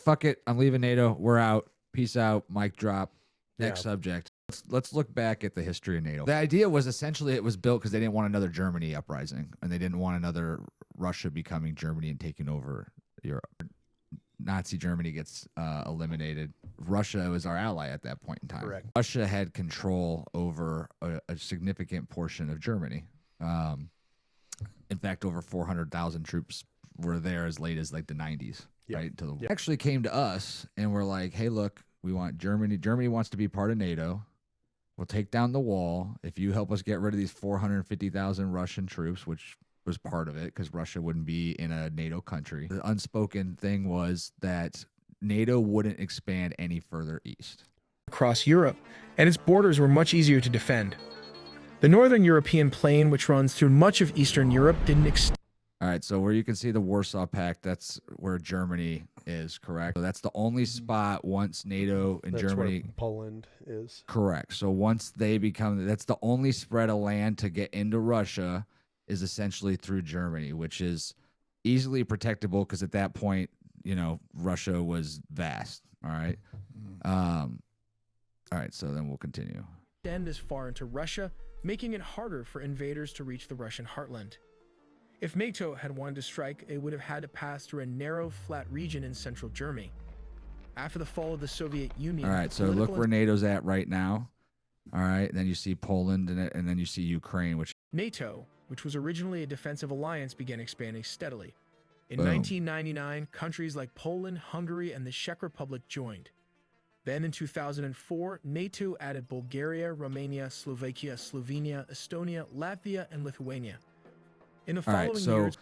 fuck it, I'm leaving NATO. We're out. Peace out. Mic drop. Next Yeah. subject. Let's look back at the history of NATO. The idea was essentially it was built because they didn't want another Germany uprising, and they didn't want another Russia becoming Germany and taking over Europe. Nazi Germany gets eliminated. Russia was our ally at that point in time. Correct. Russia had control over a significant portion of Germany. In fact, over 400,000 troops were there as late as like the 90s. Yep. Right? Until Yep. actually came to us and we're like, hey, look, we want Germany. Germany wants to be part of NATO. We'll take down the wall if you help us get rid of these 450,000 Russian troops, which was part of it because Russia wouldn't be in a NATO country. The unspoken thing was that NATO wouldn't expand any further east. Across Europe, and its borders were much easier to defend. The northern European plain, which runs through much of Eastern Europe, didn't extend. All right, so where you can see the Warsaw Pact, that's where Germany is, correct? So that's the only spot once NATO and That's Germany... where Poland is. Correct. So once they become... That's the only spread of land to get into Russia is essentially through Germany, which is easily protectable because at that point, you know, Russia was vast. All right. All right, so then we'll continue. Extend as far into Russia, making it harder for invaders to reach the Russian heartland. If NATO had wanted to strike, it would have had to pass through a narrow, flat region in central Germany. After the fall of the Soviet Union... All right, so look where NATO's at right now. All right, then you see Poland, and then you see Ukraine, which... NATO, which was originally a defensive alliance, began expanding steadily. In Boom. 1999, countries like Poland, Hungary, and the Czech Republic joined. Then in 2004, NATO added Bulgaria, Romania, Slovakia, Slovenia, Estonia, Latvia, and Lithuania. In the following years...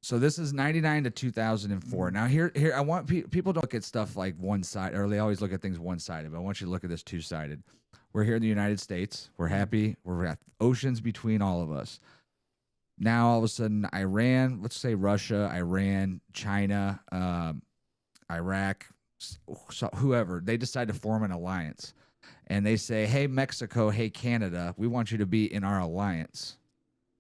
So this is 99 to 2004. Now here I want people to look at stuff like one side, or they always look at things one-sided, but I want you to look at this two-sided. We're here in the United States. We're happy. We're at oceans between all of us. Now all of a sudden Iran, let's say Russia, Iran, China, Iraq, so whoever, they decide to form an alliance. And they say, hey, Mexico, hey, Canada, we want you to be in our alliance.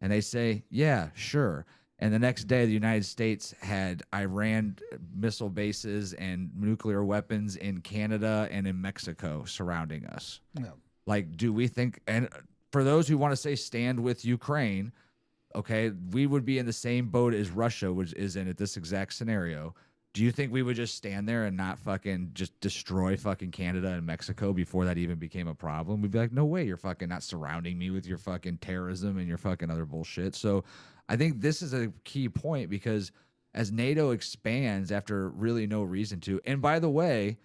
And they say, yeah, sure. And the next day, the United States had Iran missile bases and nuclear weapons in Canada and in Mexico surrounding us. No. Like, do we think, and for those who want to say stand with Ukraine, okay, we would be in the same boat as Russia, which is in this exact scenario. Do you think we would just stand there and not fucking just destroy fucking Canada and Mexico before that even became a problem? We'd be like, no way, you're fucking not surrounding me with your fucking terrorism and your fucking other bullshit. So I think this is a key point because as NATO expands after really no reason to, and by the way,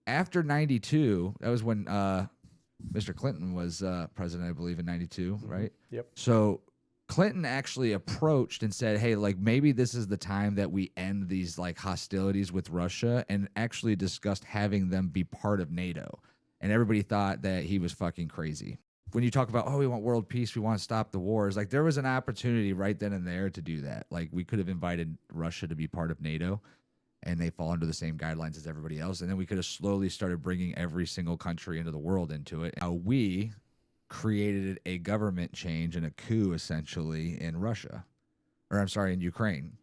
after 92, that was when Mr. Clinton was president, I believe, in 92, right? Yep. So Clinton actually approached and said, hey, like maybe this is the time that we end these like hostilities with Russia, and actually discussed having them be part of NATO. And everybody thought that he was fucking crazy. When you talk about, oh, we want world peace, we want to stop the wars, like there was an opportunity right then and there to do that. Like we could have invited Russia to be part of NATO and they fall under the same guidelines as everybody else. And then we could have slowly started bringing every single country into the world into it. How we created a government change and a coup essentially in Russia, or I'm sorry, in Ukraine.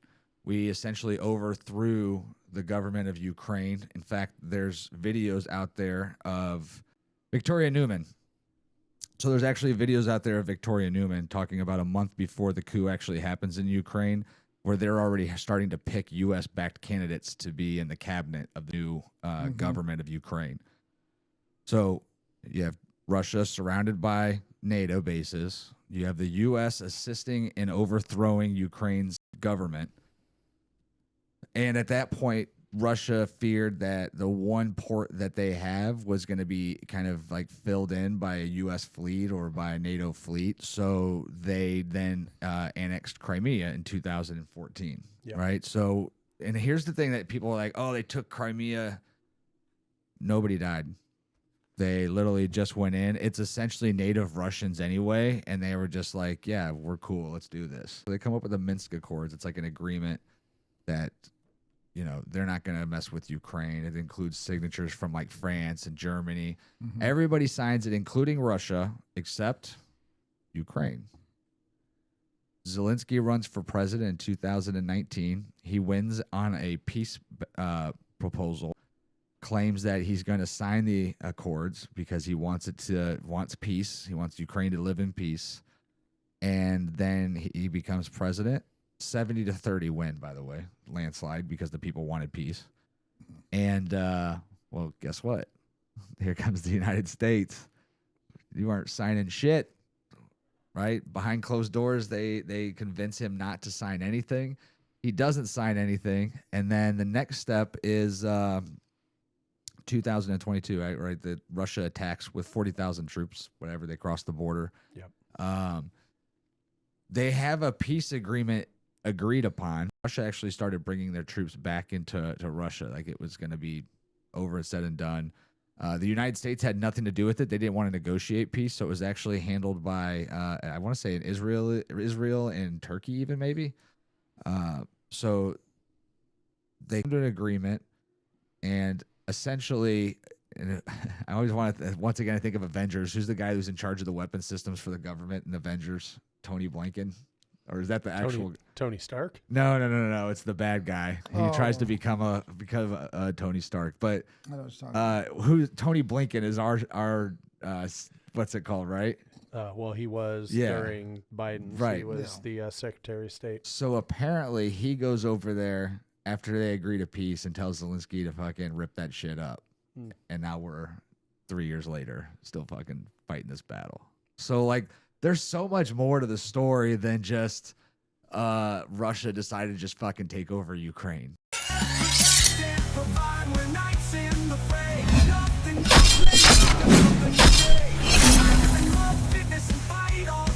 We essentially overthrew the government of Ukraine. In fact, there's videos out there of Victoria Newman. So there's actually videos out there of Victoria Newman talking about a month before the coup actually happens in Ukraine, where they're already starting to pick U.S.-backed candidates to be in the cabinet of the new government of Ukraine. So you have Russia surrounded by NATO bases. You have the U.S. assisting in overthrowing Ukraine's government. And at that point, Russia feared that the one port that they have was going to be kind of like filled in by a U.S. fleet or by a NATO fleet. So they then annexed Crimea in 2014, right? So, and here's the thing that people are like, oh, they took Crimea. Nobody died. They literally just went in. It's essentially native Russians anyway, and they were just like, yeah, we're cool. Let's do this. So they come up with the Minsk Accords. It's like an agreement that, you know, they're not going to mess with Ukraine. It includes signatures from like France and Germany. Everybody signs it, including Russia, except Ukraine. Zelensky runs for president in 2019. He wins on a proposal, claims that he's going to sign the accords because he wants peace. He wants Ukraine to live in peace. And then he becomes president. 70-30 win, by the way, landslide, because the people wanted peace. And well, guess what? Here comes the United States. You aren't signing shit, right? Behind closed doors, they convince him not to sign anything. He doesn't sign anything, and then the next step is 2022, right? That Russia attacks with 40,000 troops, whatever, they cross the border. Yep. They have a peace agreement agreed upon. Russia actually started bringing their troops back into Russia, like it was going to be over and said and done. The United States had nothing to do with it. They didn't want to negotiate peace, so it was actually handled by, I want to say, in Israel and Turkey, even maybe. So they came to an agreement, and essentially, and I always want to, once again, I think of Avengers. Who's the guy who's in charge of the weapon systems for the government in Avengers? Tony Blinken? Or is that the actual Tony Stark? No. It's the bad guy. He tries to become a Tony Stark. But who Tony Blinken is our what's it called, right? Well, he was during Biden. Right. He was the Secretary of State. So apparently he goes over there after they agree to peace and tells Zelensky to fucking rip that shit up. And now we're 3 years later still fucking fighting this battle. So like there's so much more to the story than just Russia decided to just fucking take over Ukraine. Fitness and fight all